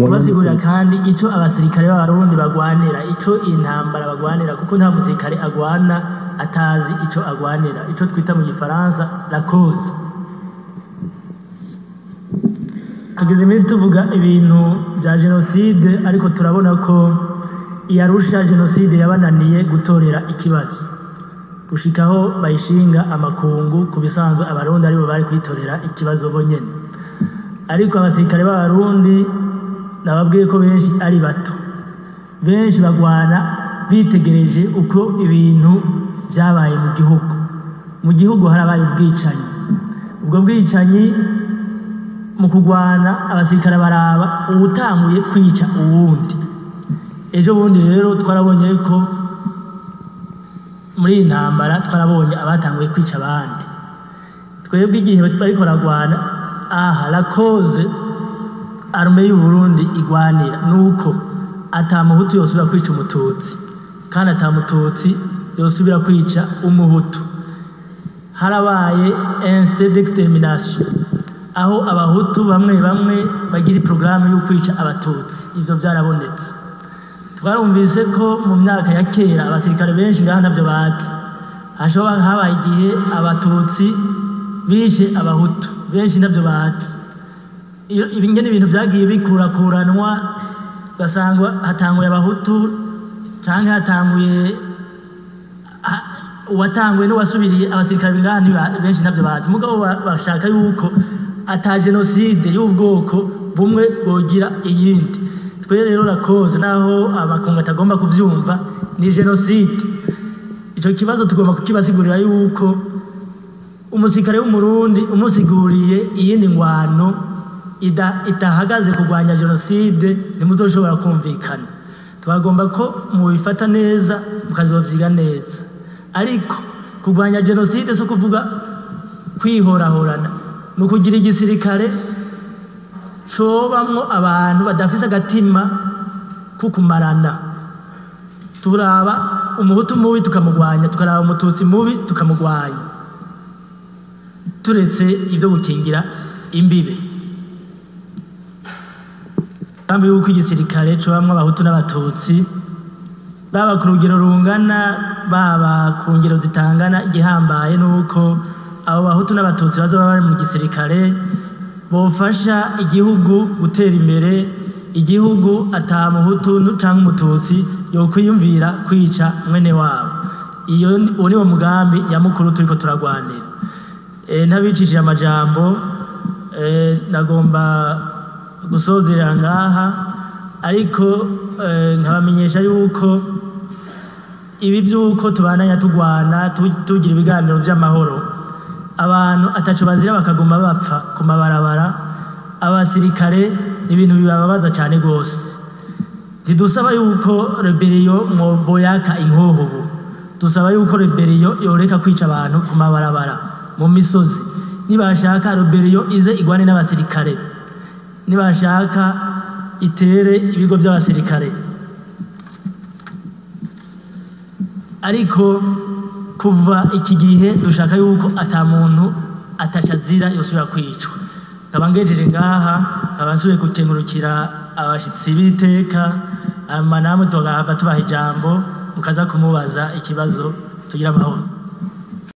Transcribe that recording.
kubasigurira kandi ico abasirikare b'abarundi bagwanira, ico intambara bagwanira, kuko nta musirikare agwana atazi ico agwanira, ico twita mu gifaransa la cause. Tugeze iminsi tuvuga ibintu bya jenoside, ariko turabona ko iyarusha jenoside yabananiye gutorera ikibazo gushikaho bayishinga amakungu. Ku bisanzwe abarundi aribo bari kwitorera ikibazo bonyene, ariko abasirikare b'abarundi nababwiye ko benshi ari bato, benshi bagwana bitegereje uko ibintu byabaye mu gihugu harabaye ubwicanyi. Ubwo bwicanyi mu kugwana abasirikare baraba uwutanguye kwica uwundi. Ejo bundi rero twarabonye ko muri iyi ntambara twarabonye abatanguye kwica abandi. Twebwe igihe bariko baragwana, la cause arme y'u Burundi igwanira nuko ata muhutu yosubira kwica umututsi, kandi ata mututsi yosubira kwica umuhutu. Harabaye instinct d'extermination, aho abahutu bamwe bagira porogaramu yo kwica abatutsi. Ivyo byarabonetse. Twarumvise ko mu myaka ya kera abasirikare benshi ngaha ntavyo bazi. Hashobora habaye igihe abatutsi bishe abahutu, benshi ntavyo bazi. Ibingene ibintu byagiye bikurakuranwa, gasangwa hatanguye abahutu canke hatanguye uwatanguye n'uwasubiriye. Abasirikare ngaha benshi ntavyo bazi, mugabo bashaka yuko ata jenoside y'ubwoko bumwe bogira iyindi. Twe rero la cause, naho abakungu atagomba kuvyumva, ni jenoside. Ico kibazo tugomba kukibasigurira yuko umusirikare w'umurundi umusiguriye iyindi ngwano itahagaze kurwanya jenoside ntimuzoshobora kumvikana. Twagomba ko mubifata neza mukazovyiga neza, ariko kurwanya jenoside so kuvuga kwihorahorana, ni ukugira igisirikare cobamwo abantu badafise agatima kukumarana. Turaba umuhutu mubi tukamugwanya, tukaraba umututsi mubi tukamugwanya, turetse ivyo gukingira imbibe. Kandi yuko igisirikare cobamwo abahutu n'abatutsi, baba ku rugero rungana, baba ku ngero zitangana, igihambaye nuko abo bahutu n'abatutsi bazoba bari mu gisirikare bofasha igihugu gutera imbere. Igihugu ata muhutu canke umututsi yokwiyumvira kwica mwene wabo. Uwo niwo mugambi nyamukuru turiko turagwanira. Ntabicishije amajambo, nagomba gusozera ngaha, ariko nkabamenyesha yuko ibi by'uko tubananya tugwana tugira ibiganiro by'amahoro, abantu ataco bazira bakaguma bapfa ku mabarabara, abasirikare ibintu bibababaza cyane gose. Ntidusaba yuko rebelliyo mwoboyaka inkoho, dusaba yuko rebelliyo yoreka kwica abantu ku mabarabara mu misozi. Nibashaka rebelliyo ize igwane n'abasirikare, nibashaka itere ibigo by'abasirikare. Ariko kuva iki gihe dushaka yuko ata muntu atashazira yosubira kwicwa. Kabangejeje ngaha, abasuye gukengurukira abashitsi b'iteka, namwe tugahava tubaha ijambo mukaza kumubaza ikibazo. Tugira amahoro.